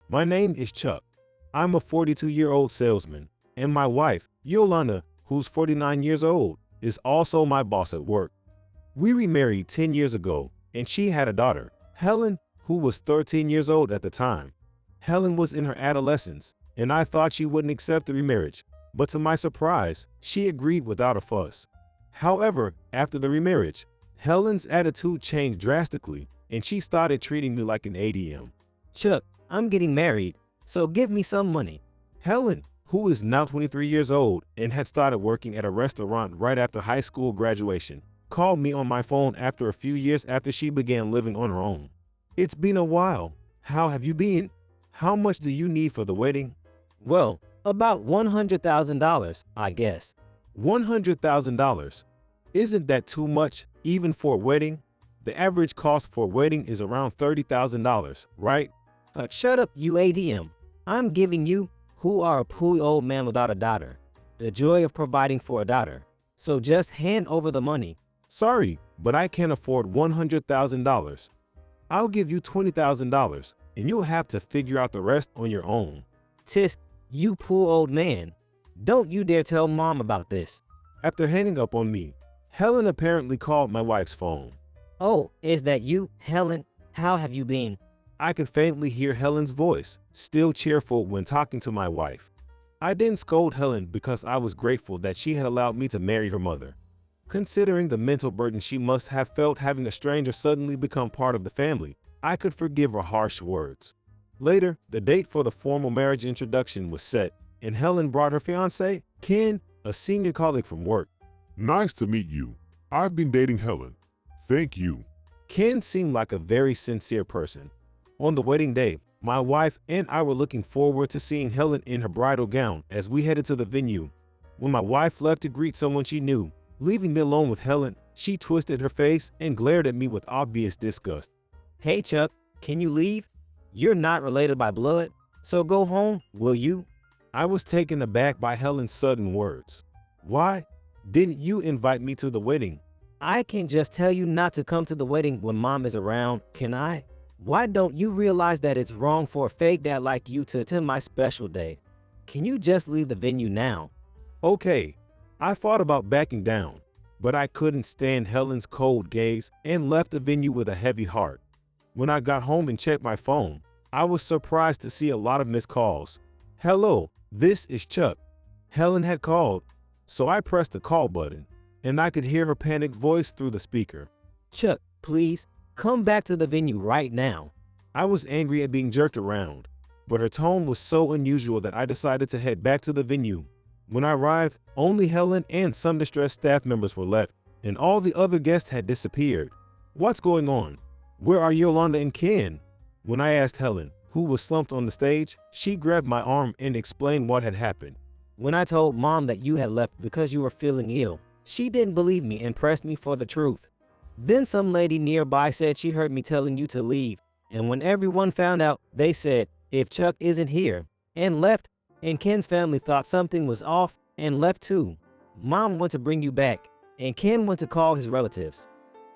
My name is Chuck. I'm a 42-year-old salesman, and my wife, Yolanda, who's 49 years old, is also my boss at work. We remarried 10 years ago, and she had a daughter, Helen, who was 13 years old at the time. Helen was in her adolescence, and I thought she wouldn't accept the remarriage, but to my surprise, she agreed without a fuss. However, after the remarriage, Helen's attitude changed drastically, and she started treating me like an ATM. Chuck, I'm getting married, so give me some money. Helen, who is now 23 years old and had started working at a restaurant right after high school graduation, called me on my phone after a few years after she began living on her own. It's been a while. How have you been? How much do you need for the wedding? Well, about $100,000, I guess. $100,000. Isn't that too much, even for a wedding? The average cost for a wedding is around $30,000, right? Shut up, you ATM. I'm giving you, who are a poor old man without a daughter, the joy of providing for a daughter. So just hand over the money. Sorry, but I can't afford $100,000. I'll give you $20,000, and you'll have to figure out the rest on your own. Tisk, you poor old man. Don't you dare tell Mom about this. After hanging up on me, Helen apparently called my wife's phone. Oh, is that you, Helen? How have you been? I could faintly hear Helen's voice, still cheerful when talking to my wife. I didn't scold Helen because I was grateful that she had allowed me to marry her mother. Considering the mental burden she must have felt having a stranger suddenly become part of the family, I could forgive her harsh words. Later, the date for the formal marriage introduction was set, and Helen brought her fiancé, Ken, a senior colleague from work. Nice to meet you. I've been dating Helen. Thank you. Ken seemed like a very sincere person. On the wedding day, my wife and I were looking forward to seeing Helen in her bridal gown as we headed to the venue. When my wife left to greet someone she knew, leaving me alone with Helen, she twisted her face and glared at me with obvious disgust. Hey Chuck, can you leave? You're not related by blood, so go home, will you? I was taken aback by Helen's sudden words. Why? Didn't you invite me to the wedding? I can just tell you not to come to the wedding when Mom is around, can I? Why don't you realize that it's wrong for a fake dad like you to attend my special day? Can you just leave the venue now? Okay, I thought about backing down, but I couldn't stand Helen's cold gaze and left the venue with a heavy heart. When I got home and checked my phone, I was surprised to see a lot of missed calls. Hello, this is Chuck. Helen had called, so I pressed the call button, and I could hear her panicked voice through the speaker. Chuck, please, come back to the venue right now. I was angry at being jerked around, but her tone was so unusual that I decided to head back to the venue. When I arrived, only Helen and some distressed staff members were left, and all the other guests had disappeared. What's going on? Where are Yolanda and Ken? When I asked Helen, who was slumped on the stage, she grabbed my arm and explained what had happened. When I told Mom that you had left because you were feeling ill, she didn't believe me and pressed me for the truth. Then some lady nearby said she heard me telling you to leave, and when everyone found out, they said, if Chuck isn't here, and left, and Ken's family thought something was off and left too. Mom went to bring you back, and Ken went to call his relatives.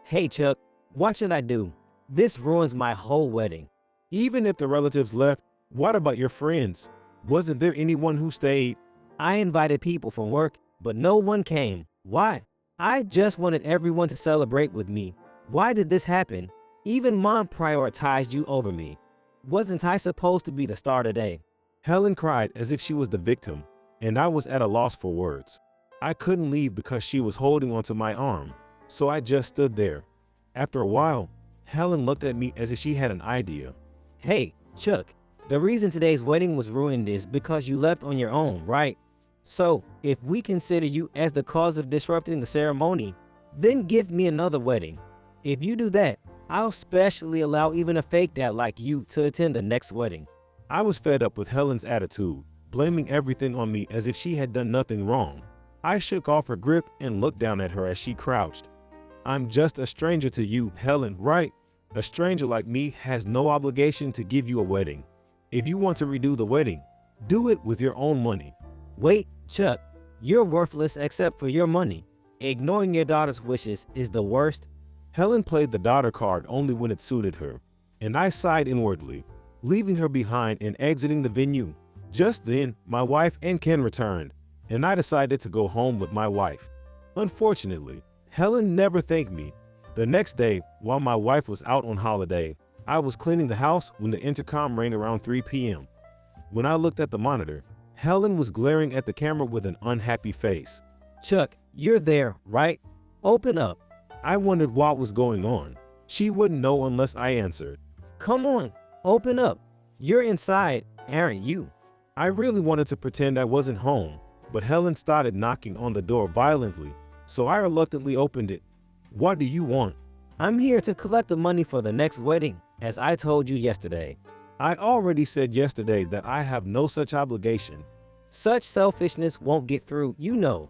Hey Chuck, what should I do? This ruins my whole wedding. Even if the relatives left, what about your friends? Wasn't there anyone who stayed? I invited people from work, but no one came. Why? I just wanted everyone to celebrate with me. Why did this happen? Even Mom prioritized you over me. Wasn't I supposed to be the star today? Helen cried as if she was the victim, and I was at a loss for words. I couldn't leave because she was holding onto my arm, so I just stood there. After a while, Helen looked at me as if she had an idea. Hey, Chuck, the reason today's wedding was ruined is because you left on your own, right? So, if we consider you as the cause of disrupting the ceremony, then give me another wedding. If you do that, I'll specially allow even a fake dad like you to attend the next wedding. I was fed up with Helen's attitude, blaming everything on me as if she had done nothing wrong. I shook off her grip and looked down at her as she crouched. I'm just a stranger to you, Helen, right? A stranger like me has no obligation to give you a wedding. If you want to redo the wedding, do it with your own money. Wait, Chuck, you're worthless except for your money. Ignoring your daughter's wishes is the worst. Helen played the daughter card only when it suited her, and I sighed inwardly. leaving her behind and exiting the venue. Just then, my wife and Ken returned, and I decided to go home with my wife. Unfortunately, Helen never thanked me. The next day, while my wife was out on holiday, I was cleaning the house when the intercom rang around 3 p.m. When I looked at the monitor, Helen was glaring at the camera with an unhappy face. Chuck, you're there, right? Open up. I wondered what was going on. She wouldn't know unless I answered. Come on, open up. You're inside, aren't you? I really wanted to pretend I wasn't home, but Helen started knocking on the door violently, so I reluctantly opened it. What do you want? I'm here to collect the money for the next wedding, as I told you yesterday. I already said yesterday that I have no such obligation. Such selfishness won't get through, you know.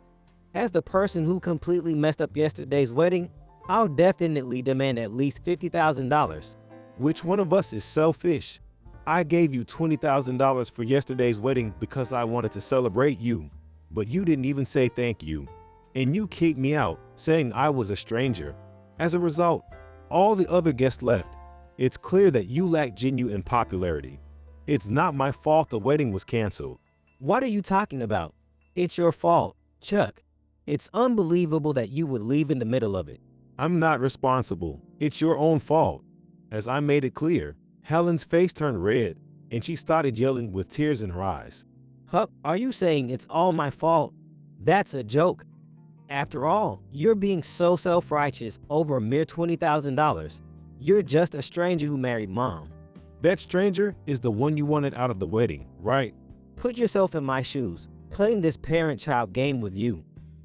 As the person who completely messed up yesterday's wedding, I'll definitely demand at least $50,000. Which one of us is selfish? I gave you $20,000 for yesterday's wedding because I wanted to celebrate you, but you didn't even say thank you. And you kicked me out, saying I was a stranger. As a result, all the other guests left. It's clear that you lack genuine popularity. It's not my fault the wedding was canceled. What are you talking about? It's your fault, Chuck. It's unbelievable that you would leave in the middle of it. I'm not responsible. It's your own fault. As I made it clear, Helen's face turned red, and she started yelling with tears in her eyes. Huck, are you saying it's all my fault? That's a joke. After all, you're being so self-righteous over a mere $20,000. You're just a stranger who married Mom. That stranger is the one you wanted out of the wedding, right? Put yourself in my shoes, playing this parent-child game with you.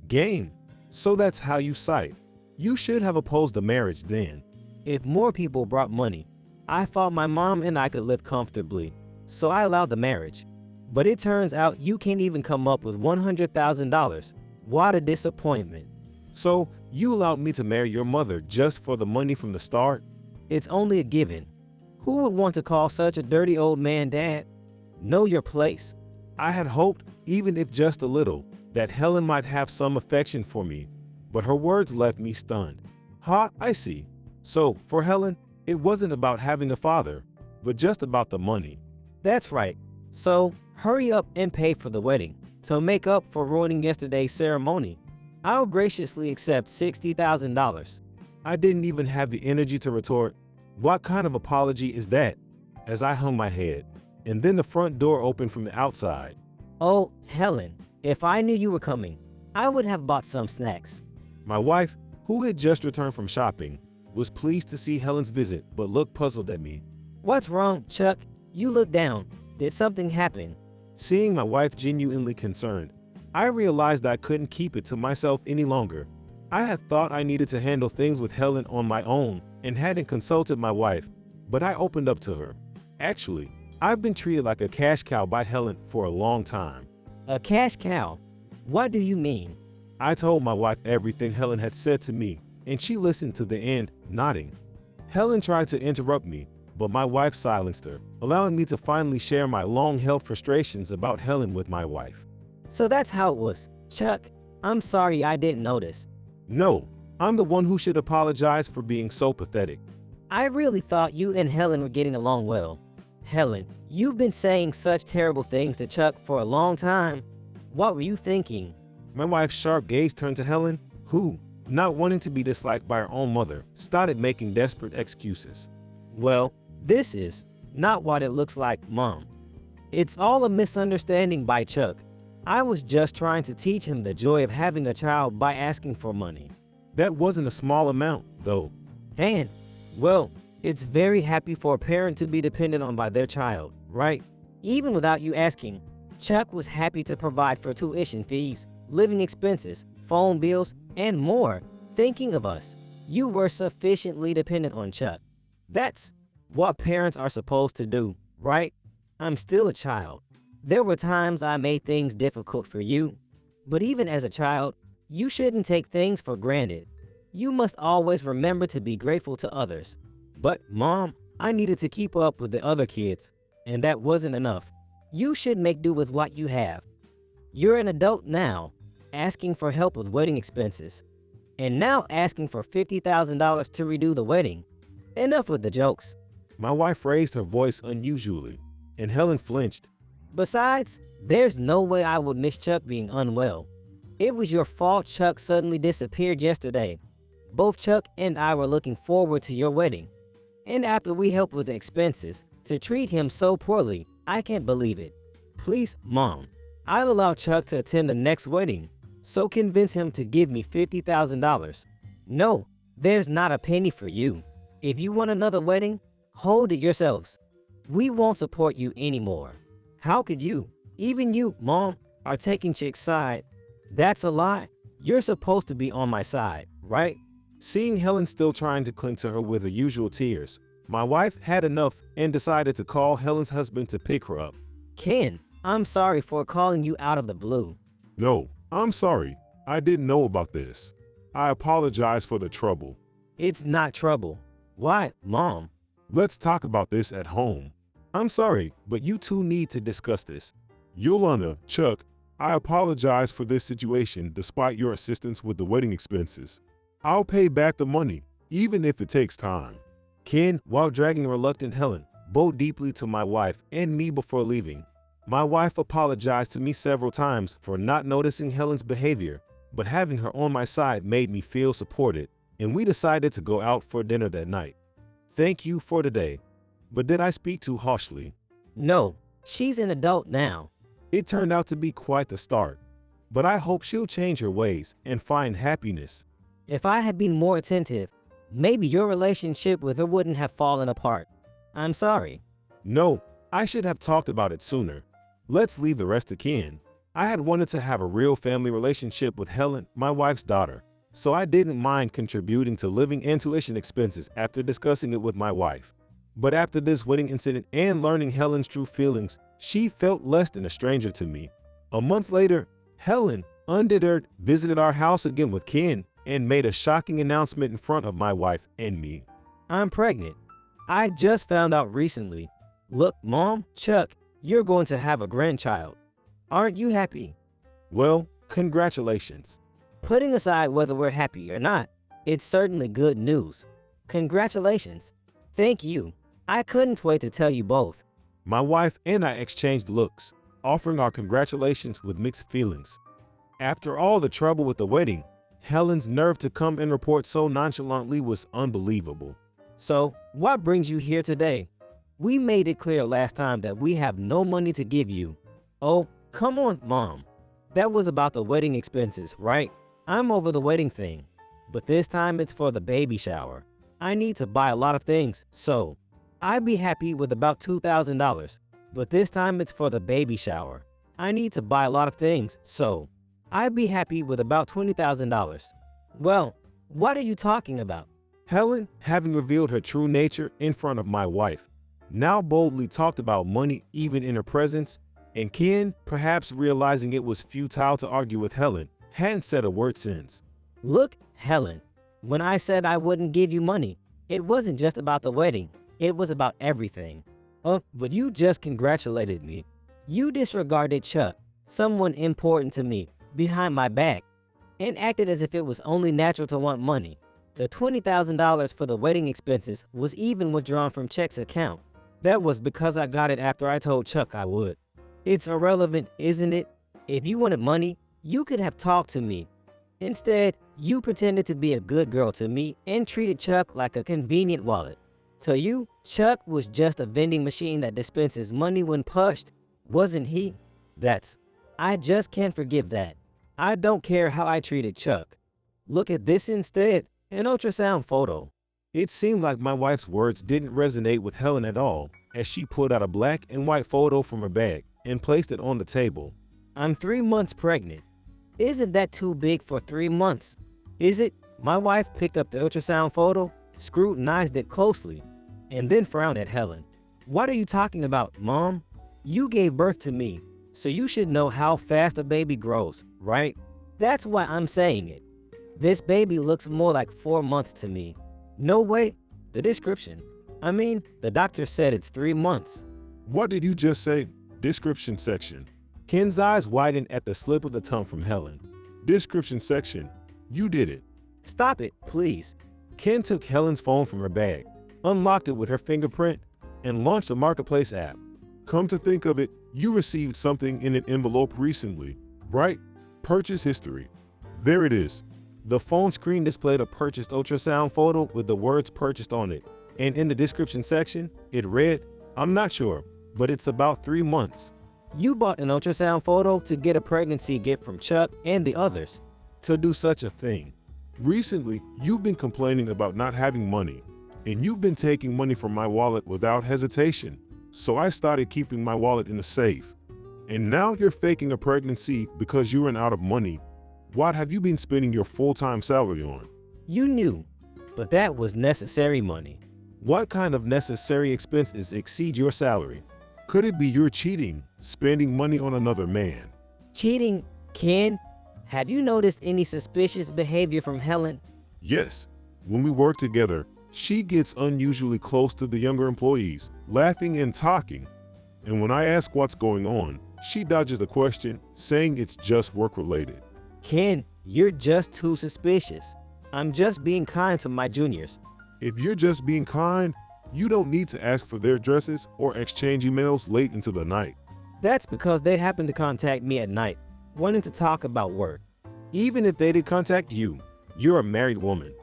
Game? So that's how you cite. You should have opposed the marriage then. If more people brought money, I thought my mom and I could live comfortably, so I allowed the marriage. But it turns out you can't even come up with $100,000. What a disappointment. So, you allowed me to marry your mother just for the money from the start? It's only a given. Who would want to call such a dirty old man dad? Know your place. I had hoped, even if just a little, that Helen might have some affection for me, but her words left me stunned. I see. So, for Helen, it wasn't about having a father, but just about the money. That's right. So, hurry up and pay for the wedding to make up for ruining yesterday's ceremony. I'll graciously accept $60,000. I didn't even have the energy to retort. What kind of apology is that? As I hung my head, and then the front door opened from the outside. Oh, Helen, if I knew you were coming, I would have bought some snacks. My wife, who had just returned from shopping, was pleased to see Helen's visit, but looked puzzled at me. What's wrong, Chuck? You look down. Did something happen? Seeing my wife genuinely concerned, I realized I couldn't keep it to myself any longer. I had thought I needed to handle things with Helen on my own and hadn't consulted my wife, but I opened up to her. Actually, I've been treated like a cash cow by Helen for a long time. A cash cow? What do you mean? I told my wife everything Helen had said to me, and she listened to the end, nodding. Helen tried to interrupt me, but my wife silenced her, allowing me to finally share my long-held frustrations about Helen with my wife. So that's how it was. Chuck, I'm sorry I didn't notice. No, I'm the one who should apologize for being so pathetic. I really thought you and Helen were getting along well. Helen, you've been saying such terrible things to Chuck for a long time. What were you thinking? My wife's sharp gaze turned to Helen, who, not wanting to be disliked by her own mother, started making desperate excuses. Well, this is not what it looks like, Mom. It's all a misunderstanding by Chuck. I was just trying to teach him the joy of having a child by asking for money. That wasn't a small amount, though. And, well, it's very happy for a parent to be dependent on by their child, right? Even without you asking, Chuck was happy to provide for tuition fees, living expenses, phone bills, and more. Thinking of us, you were sufficiently dependent on Chuck. That's what parents are supposed to do, right? I'm still a child. There were times I made things difficult for you, but even as a child, you shouldn't take things for granted. You must always remember to be grateful to others. But, Mom, I needed to keep up with the other kids, and that wasn't enough. You should make do with what you have. You're an adult now, asking for help with wedding expenses, and now asking for $50,000 to redo the wedding. Enough with the jokes. My wife raised her voice unusually, and Helen flinched. Besides, there's no way I would miss Chuck being unwell. It was your fault Chuck suddenly disappeared yesterday. Both Chuck and I were looking forward to your wedding. And after we helped with the expenses, to treat him so poorly, I can't believe it. Please, Mom, I'll allow Chuck to attend the next wedding, so convince him to give me $50,000. No, there's not a penny for you. If you want another wedding, hold it yourselves. We won't support you anymore. How could you? Even you, Mom, are taking Chick's side. That's a lie. You're supposed to be on my side, right? Seeing Helen still trying to cling to her with her usual tears, my wife had enough and decided to call Helen's husband to pick her up. Ken, I'm sorry for calling you out of the blue. No, I'm sorry. I didn't know about this. I apologize for the trouble. It's not trouble. Why, Mom? Let's talk about this at home. I'm sorry, but you two need to discuss this. Yolanda, Chuck, I apologize for this situation despite your assistance with the wedding expenses. I'll pay back the money, even if it takes time. Ken, while dragging reluctant Helen, bowed deeply to my wife and me before leaving. My wife apologized to me several times for not noticing Helen's behavior, but having her on my side made me feel supported, and we decided to go out for dinner that night. Thank you for today. But did I speak too harshly? No, she's an adult now. It turned out to be quite the start, but I hope she'll change her ways and find happiness. If I had been more attentive, maybe your relationship with her wouldn't have fallen apart. I'm sorry. No, I should have talked about it sooner. Let's leave the rest to Ken. I had wanted to have a real family relationship with Helen, my wife's daughter, so I didn't mind contributing to living and tuition expenses after discussing it with my wife. But after this wedding incident and learning Helen's true feelings, she felt less than a stranger to me. A month later, Helen, undeterred, visited our house again with Ken and made a shocking announcement in front of my wife and me. I'm pregnant. I just found out recently. Look, Mom, Chuck, you're going to have a grandchild. Aren't you happy? Well, congratulations. Putting aside whether we're happy or not, it's certainly good news. Congratulations. Thank you. I couldn't wait to tell you both. My wife and I exchanged looks, offering our congratulations with mixed feelings. After all the trouble with the wedding, Helen's nerve to come and report so nonchalantly was unbelievable. So, what brings you here today? We made it clear last time that we have no money to give you. Oh, come on, Mom. That was about the wedding expenses, right? I'm over the wedding thing. But this time it's for the baby shower. I need to buy a lot of things, so I'd be happy with about $2,000. But this time it's for the baby shower. I need to buy a lot of things, so I'd be happy with about $20,000. Well, what are you talking about? Helen, having revealed her true nature in front of my wife, now boldly talked about money even in her presence, and Ken, perhaps realizing it was futile to argue with Helen, hadn't said a word since. Look, Helen, when I said I wouldn't give you money, it wasn't just about the wedding. It was about everything. But you just congratulated me. You disregarded Chuck, someone important to me, behind my back, and acted as if it was only natural to want money. The $20,000 for the wedding expenses was even withdrawn from Chuck's account. That was because I got it after I told Chuck I would. It's irrelevant, isn't it? If you wanted money, you could have talked to me. Instead, you pretended to be a good girl to me and treated Chuck like a convenient wallet. To you, Chuck was just a vending machine that dispenses money when pushed, wasn't he? I just can't forgive that. I don't care how I treated Chuck. Look at this instead, an ultrasound photo. It seemed like my wife's words didn't resonate with Helen at all, as she pulled out a black and white photo from her bag and placed it on the table. I'm 3 months pregnant. Isn't that too big for 3 months? Is it? My wife picked up the ultrasound photo, scrutinized it closely, and then frowned at Helen. What are you talking about, Mom? You gave birth to me, so you should know how fast a baby grows, right? That's why I'm saying it. This baby looks more like 4 months to me. No way. The description. The doctor said it's 3 months. What did you just say? Description section. Ken's eyes widened at the slip of the tongue from Helen. Description section. You did it. Stop it, please. Ken took Helen's phone from her bag, unlocked it with her fingerprint, and launched a marketplace app. Come to think of it, you received something in an envelope recently, right? Purchase history. There it is. The phone screen displayed a purchased ultrasound photo with the words purchased on it, and in the description section, it read, "I'm not sure, but it's about 3 months." You bought an ultrasound photo to get a pregnancy gift from Chuck and the others. To do such a thing. Recently, you've been complaining about not having money, and you've been taking money from my wallet without hesitation. So I started keeping my wallet in a safe. And now you're faking a pregnancy because you ran out of money. What have you been spending your full-time salary on? You knew, but that was necessary money. What kind of necessary expenses exceed your salary? Could it be you're cheating, spending money on another man? Cheating, Ken? Have you noticed any suspicious behavior from Helen? Yes. When we work together, she gets unusually close to the younger employees, laughing and talking. And when I ask what's going on, she dodges the question, saying it's just work-related. Ken, you're just too suspicious. I'm just being kind to my juniors. If you're just being kind, you don't need to ask for their addresses or exchange emails late into the night. That's because they happen to contact me at night, wanting to talk about work. Even if they did contact you, you're a married woman.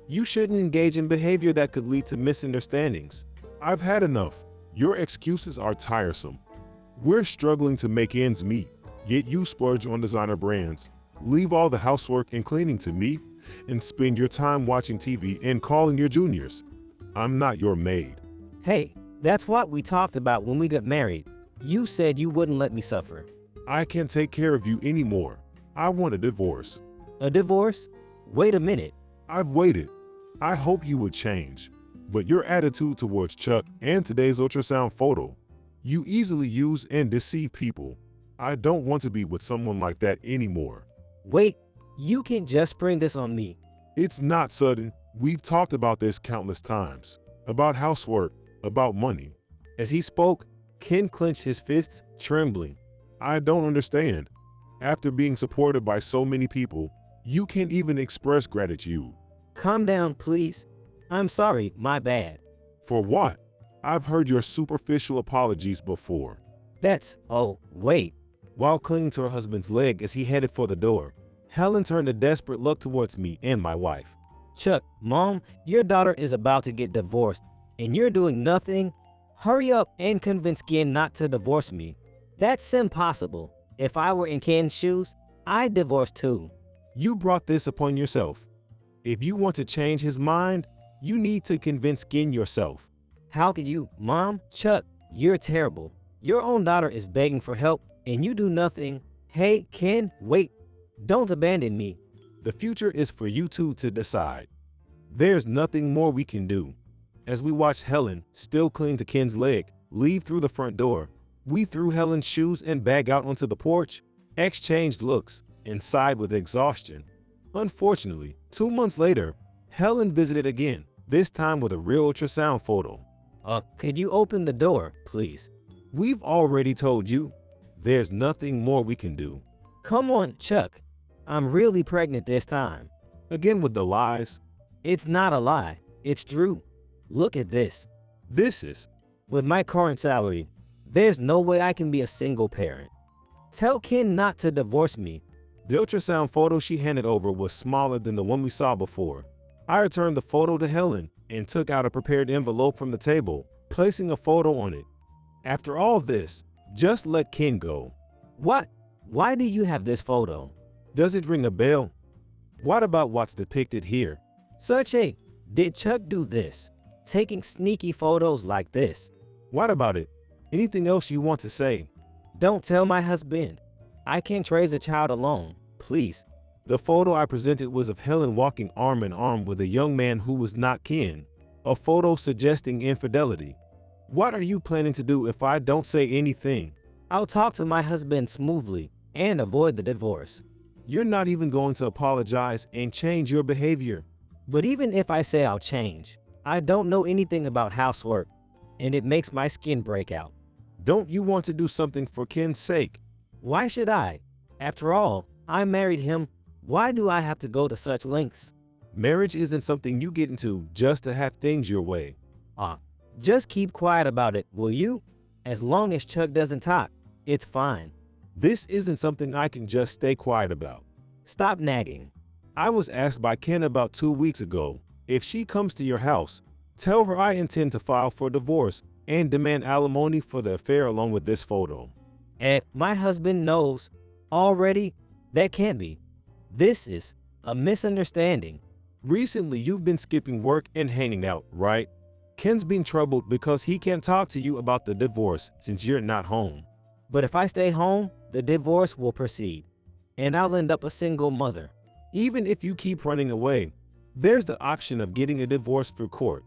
You shouldn't engage in behavior that could lead to misunderstandings. I've had enough. Your excuses are tiresome. We're struggling to make ends meet, yet you splurge on designer brands, leave all the housework and cleaning to me, and spend your time watching TV and calling your juniors. I'm not your maid. Hey, that's what we talked about when we got married. You said you wouldn't let me suffer. I can't take care of you anymore. I want a divorce. A divorce? Wait a minute. I've waited. I hope you would change. But your attitude towards Chuck and today's ultrasound photo, you easily use and deceive people. I don't want to be with someone like that anymore. Wait, you can't just spring this on me. It's not sudden. We've talked about this countless times. About housework, about money. As he spoke, Ken clenched his fists, trembling. I don't understand. After being supported by so many people, you can't even express gratitude. Calm down, please. I'm sorry, my bad. For what? I've heard your superficial apologies before. Oh, wait. While clinging to her husband's leg as he headed for the door, Helen turned a desperate look towards me and my wife. Chuck, Mom, your daughter is about to get divorced, and you're doing nothing? Hurry up and convince Ken not to divorce me. That's impossible. If I were in Ken's shoes, I'd divorce too. You brought this upon yourself. If you want to change his mind, you need to convince Ken yourself. How can you, Mom? Chuck, you're terrible. Your own daughter is begging for help, and you do nothing. Hey, Ken, wait. Don't abandon me. The future is for you two to decide. There's nothing more we can do. As we watched Helen, still clinging to Ken's leg, leave through the front door, we threw Helen's shoes and bag out onto the porch, exchanged looks, and sighed with exhaustion. Unfortunately, 2 months later, Helen visited again, this time with a real ultrasound photo. Could you open the door, please? We've already told you. There's nothing more we can do. Come on, Chuck. I'm really pregnant this time. Again with the lies. It's not a lie. It's true. Look at this. This is. With my current salary, there's no way I can be a single parent. Tell Ken not to divorce me. The ultrasound photo she handed over was smaller than the one we saw before. I returned the photo to Helen and took out a prepared envelope from the table, placing a photo on it. After all this, just let Ken go. What? Why do you have this photo? Does it ring a bell? What about what's depicted here? Did Chuck do this? Taking sneaky photos like this? What about it? Anything else you want to say? Don't tell my husband. I can't raise a child alone, please. The photo I presented was of Helen walking arm in arm with a young man who was not Ken, a photo suggesting infidelity. What are you planning to do if I don't say anything? I'll talk to my husband smoothly and avoid the divorce. You're not even going to apologize and change your behavior. But even if I say I'll change, I don't know anything about housework, and it makes my skin break out. Don't you want to do something for Ken's sake? Why should I? After all, I married him. Why do I have to go to such lengths? Marriage isn't something you get into just to have things your way. Just keep quiet about it, will you? As long as Chuck doesn't talk, it's fine. This isn't something I can just stay quiet about. Stop nagging. I was asked by Ken about 2 weeks ago, if she comes to your house, tell her I intend to file for divorce and demand alimony for the affair along with this photo. And my husband knows already. That can't be. This is a misunderstanding. Recently, you've been skipping work and hanging out, right? Ken's been troubled because he can't talk to you about the divorce since you're not home. But if I stay home, the divorce will proceed, and I'll end up a single mother. Even if you keep running away, there's the option of getting a divorce through court.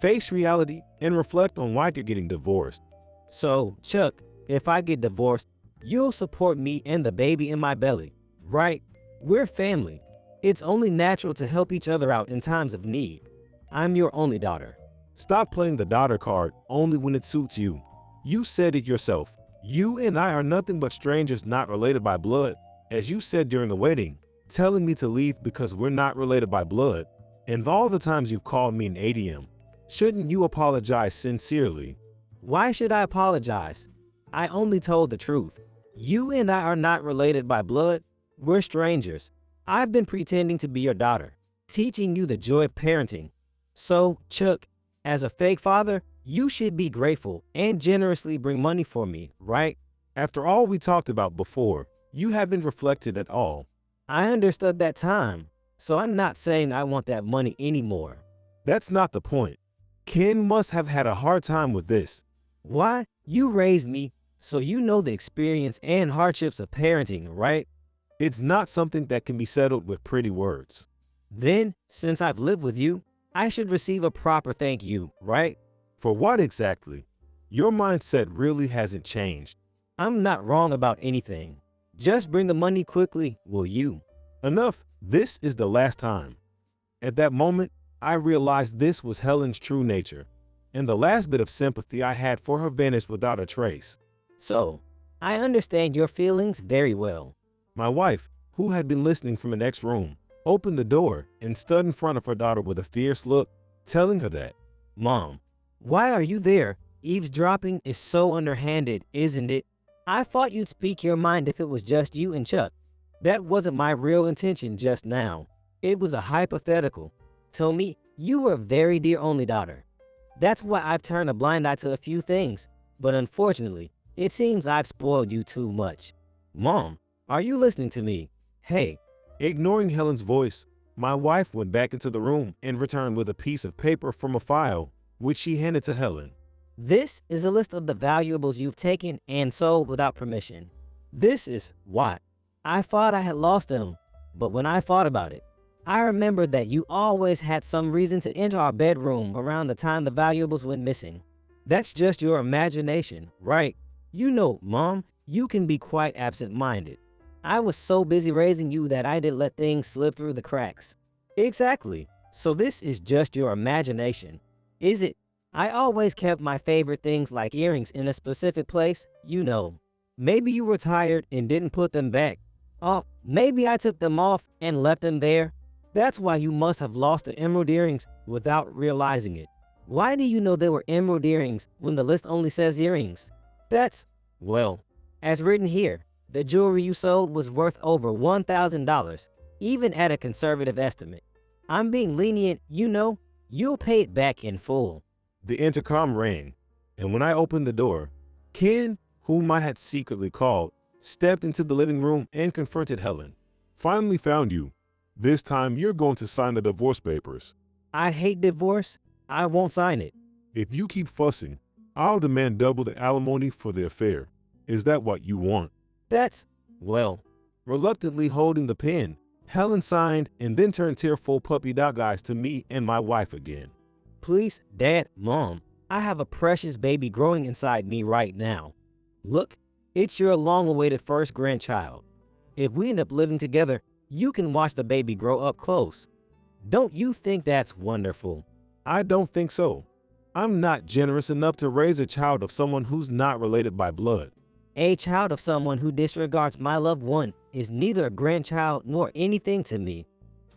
Face reality and reflect on why you're getting divorced. So, Chuck, if I get divorced, you'll support me and the baby in my belly, right? We're family. It's only natural to help each other out in times of need. I'm your only daughter. Stop playing the daughter card only when it suits you. You said it yourself. You and I are nothing but strangers not related by blood. As you said during the wedding, telling me to leave because we're not related by blood. And all the times you've called me an ADM. Shouldn't you apologize sincerely? Why should I apologize? I only told the truth. You and I are not related by blood. We're strangers. I've been pretending to be your daughter, teaching you the joy of parenting. So, Chuck, as a fake father, you should be grateful and generously bring money for me, right? After all we talked about before, you haven't reflected at all. I understood that time, so I'm not saying I want that money anymore. That's not the point. Ken must have had a hard time with this. Why? You raised me, so you know the experience and hardships of parenting, right? It's not something that can be settled with pretty words. Then, since I've lived with you, I should receive a proper thank you, right? For what exactly? Your mindset really hasn't changed. I'm not wrong about anything. Just bring the money quickly, will you? Enough. This is the last time. At that moment, I realized this was Helen's true nature, and the last bit of sympathy I had for her vanished without a trace. So, I understand your feelings very well. My wife, who had been listening from the next room, opened the door and stood in front of her daughter with a fierce look, telling her that, Mom, why are you there? Eavesdropping is so underhanded, isn't it? I thought you'd speak your mind if it was just you and Chuck. That wasn't my real intention just now. It was a hypothetical. To me, you were a very dear only daughter. That's why I've turned a blind eye to a few things, but unfortunately, it seems I've spoiled you too much. Mom, are you listening to me? Hey. Ignoring Helen's voice, my wife went back into the room and returned with a piece of paper from a file, which she handed to Helen. This is a list of the valuables you've taken and sold without permission. This is why. I thought I had lost them, but when I thought about it, I remembered that you always had some reason to enter our bedroom around the time the valuables went missing. That's just your imagination, right? You know, Mom, you can be quite absent-minded. I was so busy raising you that I didn't let things slip through the cracks. Exactly. So this is just your imagination, is it? I always kept my favorite things like earrings in a specific place, you know. Maybe you were tired and didn't put them back. Oh, maybe I took them off and left them there. That's why you must have lost the emerald earrings without realizing it. Why do you know they were emerald earrings when the list only says earrings? That's, well, as written here, the jewelry you sold was worth over $1,000, even at a conservative estimate. I'm being lenient, you know. You'll pay it back in full. The intercom rang, and when I opened the door, Ken, whom I had secretly called, stepped into the living room and confronted Helen. Finally found you. This time you're going to sign the divorce papers. I hate divorce. I won't sign it. If you keep fussing, I'll demand double the alimony for the affair. Is that what you want? That's, well. Reluctantly holding the pen, Helen signed and then turned tearful puppy dog eyes to me and my wife again. Please, Dad, Mom, I have a precious baby growing inside me right now. Look, it's your long-awaited first grandchild. If we end up living together, you can watch the baby grow up close. Don't you think that's wonderful? I don't think so. I'm not generous enough to raise a child of someone who's not related by blood. A child of someone who disregards my loved one is neither a grandchild nor anything to me.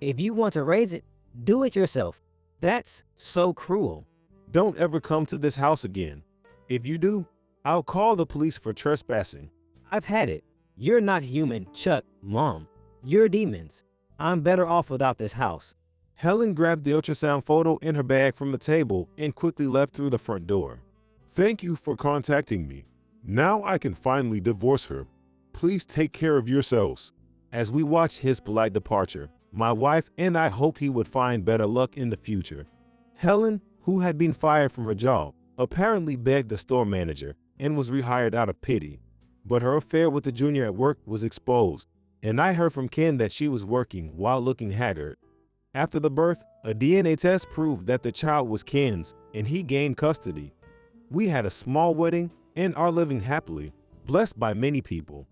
If you want to raise it, do it yourself. That's so cruel. Don't ever come to this house again. If you do, I'll call the police for trespassing. I've had it. You're not human, Chuck, Mom. You're demons. I'm better off without this house. Helen grabbed the ultrasound photo in her bag from the table and quickly left through the front door. Thank you for contacting me. Now I can finally divorce her. Please take care of yourselves. As we watched his polite departure, my wife and I hoped he would find better luck in the future. Helen, who had been fired from her job, apparently begged the store manager and was rehired out of pity. But her affair with the junior at work was exposed, and I heard from Ken that she was working while looking haggard. After the birth, a DNA test proved that the child was Ken's, and he gained custody. We had a small wedding and are living happily, blessed by many people.